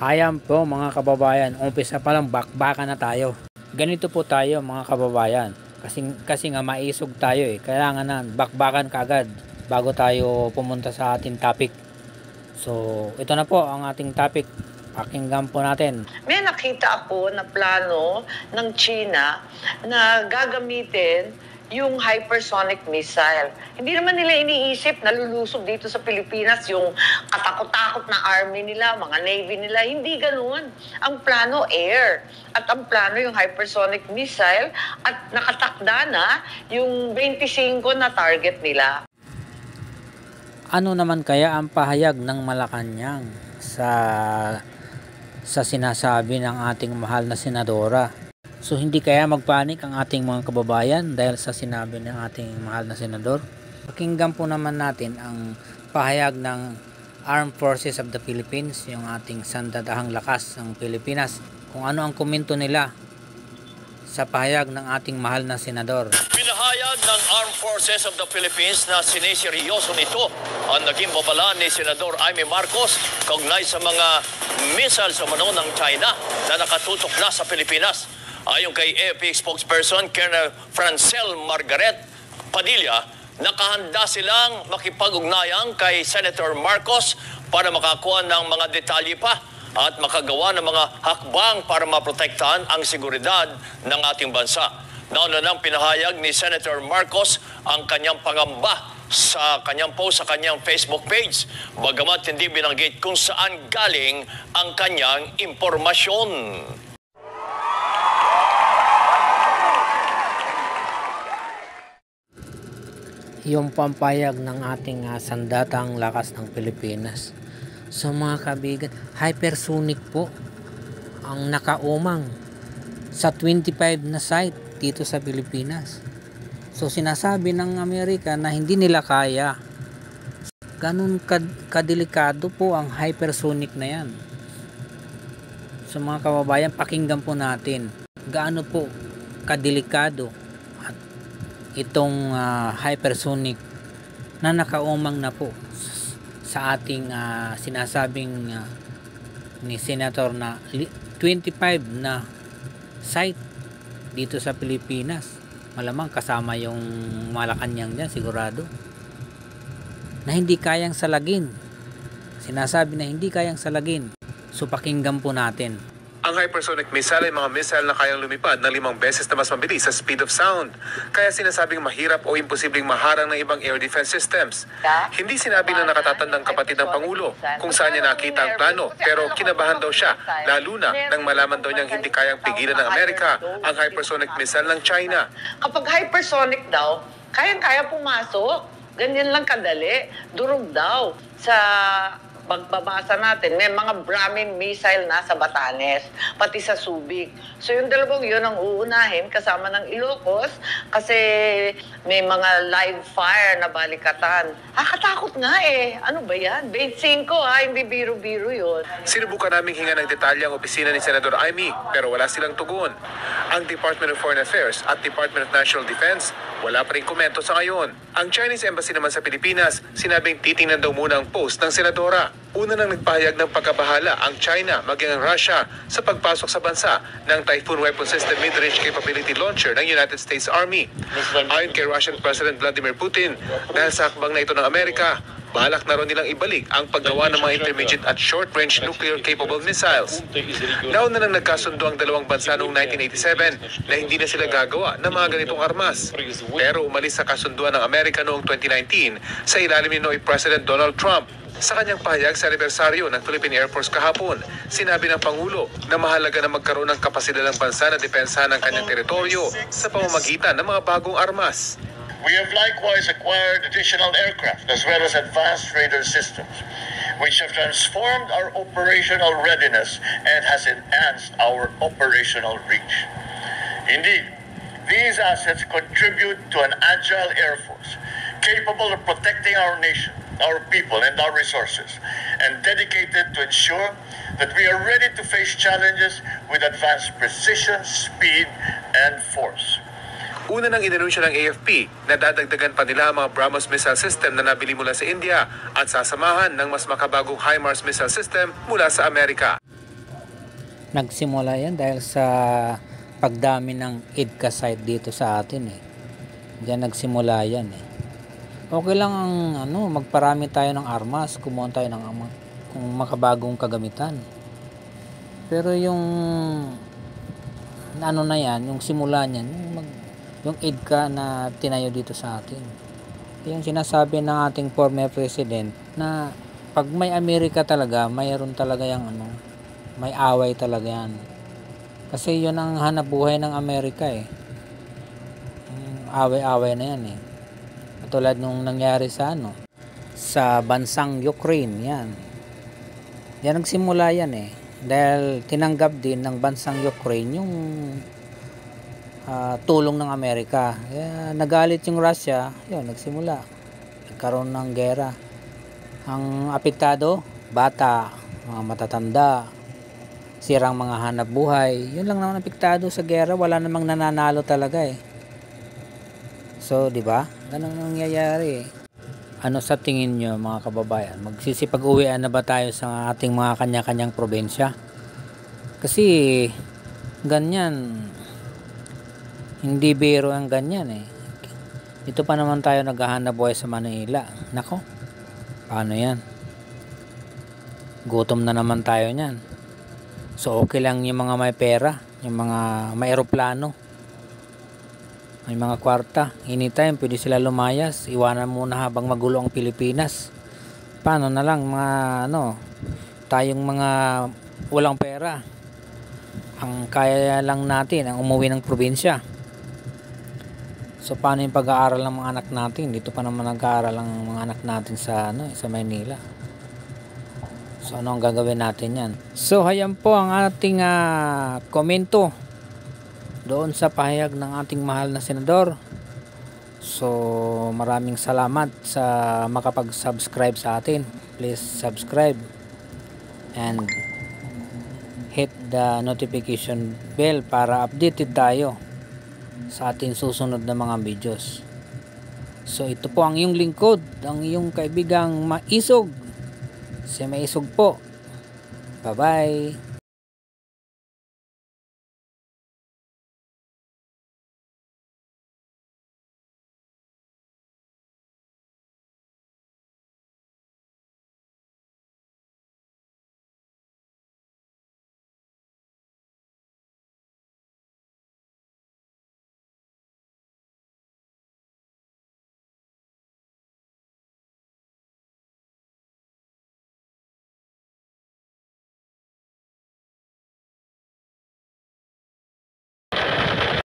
Ayan po mga kababayan, umpisa pa lang bakbakan na tayo. Ganito po tayo mga kababayan. Kasi nga maisog tayo Kailangan na bakbakan kaagad bago tayo pumunta sa ating topic. So, ito na po ang ating topic. Pakinggan po natin. May nakita ako na plano ng China na gagamitin yung hypersonic missile. Hindi naman nila iniisip na lulusob dito sa Pilipinas yung katakot-takot na army nila, mga navy nila. Hindi ganoon. Ang plano, air. At ang plano yung hypersonic missile at nakatakda na yung 25 na target nila. Ano naman kaya ang pahayag ng Malacanang sa sinasabi ng ating mahal na senadora? So hindi kaya magpanik ang ating mga kababayan dahil sa sinabi ng ating mahal na senador? Pakinggan po naman natin ang pahayag ng Armed Forces of the Philippines, yung ating sandatahang lakas ng Pilipinas, kung ano ang komento nila sa pahayag ng ating mahal na senador. Pinahayag ng Armed Forces of the Philippines na siniseryoso nito ang naging babala ni Senador Jaime Marcos kaugnay sa mga missiles umano ng China na nakatutok na sa Pilipinas. Ayon kay AFP spokesperson Colonel Francel Margaret Padilla, nakahanda silang makipag-ugnayan kay Senator Marcos para makakuha ng mga detalye pa at makagawa ng mga hakbang para maprotektahan ang seguridad ng ating bansa. Nauna nang pinahayag ni Senator Marcos ang kanyang pangamba sa kanyang post sa kanyang Facebook page, bagamat hindi binanggit kung saan galing ang kanyang impormasyon. Yung pampayag ng ating sandatang lakas ng Pilipinas. So mga kabigan, hypersonic po ang nakaumang sa 25 na site dito sa Pilipinas. So sinasabi ng Amerika na hindi nila kaya. Ganun kadelikado po ang hypersonic na yan. So mga kababayan, pakinggan po natin gaano po kadelikado itong hypersonic na nakaumang na po sa ating sinasabing ni Senator na 25 na site dito sa Pilipinas. Malamang kasama yung Malacanang dyan, sigurado, na hindi kayang salagin. Sinasabi na hindi kayang salagin. So pakinggan po natin. Ang hypersonic missile ay mga missile na kayang lumipad ng 5 beses na mas mabilis sa speed of sound. Kaya sinasabing mahirap o imposibleng maharang ng ibang air defense systems. Hindi sinabi na nakatatandang kapatid ng Pangulo kung saan niya nakita ang plano, pero kinabahan daw siya, lalo na nang malaman daw niyang hindi kayang pigilan ng Amerika ang hypersonic missile ng China. Kapag hypersonic daw, kayang-kaya pumasok. Ganyan lang kadali. Durog daw. Sa pagbabasa natin, may mga Brahmin missile na sa Batanes, pati sa Subic. So yung dalawang yun ang uunahin kasama ng Ilocos kasi may mga live fire na balikatan. Katakot nga Ano ba yan? 25 hindi biro-biro yun. Sinubukan naming hinga ng detalye ang opisina ni Senador Jaime, pero wala silang tugon. Ang Department of Foreign Affairs at Department of National Defense, wala pa rin komento sa ngayon. Ang Chinese Embassy naman sa Pilipinas, sinabing titingnan daw muna ang post ng senadora. Una nang nagpahayag ng pagkabahala ang China maging ang Russia sa pagpasok sa bansa ng Typhoon Weapon System Mid-Range Capability Launcher ng United States Army. Ayon kay Russian President Vladimir Putin, dahil sa hakbang na ito ng Amerika, balak na rin nilang ibalik ang paggawa ng mga intermediate at short-range nuclear-capable missiles. Nauna nang nagkasundo ang dalawang bansa noong 1987 na hindi na sila gagawa ng mga ganitong armas. Pero umalis sa kasunduan ng Amerika noong 2019 sa ilalim ni Noy President Donald Trump. Sa kanyang pahayag sa anibersaryo ng Philippine Air Force kahapon, sinabi ng Pangulo na mahalaga na magkaroon ng kapasidad ng bansa na depensahan ng kanyang teritoryo sa pamamagitan ng mga bagong armas. We have likewise acquired additional aircraft as well as advanced radar systems, which have transformed our operational readiness and has enhanced our operational reach. Indeed, these assets contribute to an agile Air Force capable of protecting our nation, our people, and our resources, and dedicated to ensure that we are ready to face challenges with advanced precision, speed, and force. Una nang inanunsyo ng AFP na dadagdagan pa nila ang mga BrahMos missile system na nabili mula sa India at sasamahan ng mas makabagong HIMARS missile system mula sa Amerika. Nagsimula yan dahil sa pagdami ng EDCA site dito sa atin eh. Diyan nagsimula yan eh. Okay lang ang magparami tayo ng armas, kumuha tayo ng kung makabagong kagamitan. Pero yung na yan, yung simula niyan, yung EDCA na tinayo dito sa atin. Yung sinasabi ng ating former president na pag may Amerika talaga, mayroon talaga yung may away talaga yan. Kasi yun ang hanap buhay ng Amerika eh. Away-away na yan eh. Katulad nung nangyari sa bansang Ukraine, yan. Yan nagsimula yan eh. Dahil tinanggap din ng bansang Ukraine yung tulong ng Amerika. Nagalit yung Russia, yun, nagsimula. Nagkaroon ng gera. Ang apektado, bata, mga matatanda, sirang mga hanap buhay. Yun lang naman apektado sa gera, wala namang nananalo talaga eh. So, di ba? Ganun ang nangyayari eh. Ano sa tingin nyo mga kababayan? Magsisipag-uwian na ba tayo sa ating mga kanya-kanyang probinsya? Kasi ganyan, hindi biro ang ganyan eh. Ito pa naman tayo naghahanap buhay sa Manila. Nako, paano yan? Gutom na naman tayo niyan. So okay lang yung mga may pera, yung mga may eroplano, may mga kwarta. Anytime pwede sila lumayas, iwanan muna habang magulo ang Pilipinas. Paano na lang mga tayong mga walang pera, ang kaya lang natin ang umuwi ng probinsya. So paano yung pag-aaral ng mga anak natin? Dito pa naman nag-aaral ang mga anak natin sa Maynila. So ano ang gagawin natin yan? So ayan po ang ating komento doon sa pahayag ng ating mahal na senador. So maraming salamat sa makapag-subscribe sa atin. Please subscribe and hit the notification bell para updated tayo sa ating susunod na mga videos. So ito po ang iyong lingkod, ang iyong kaibigang Maisog. Si Maisog po. Bye bye.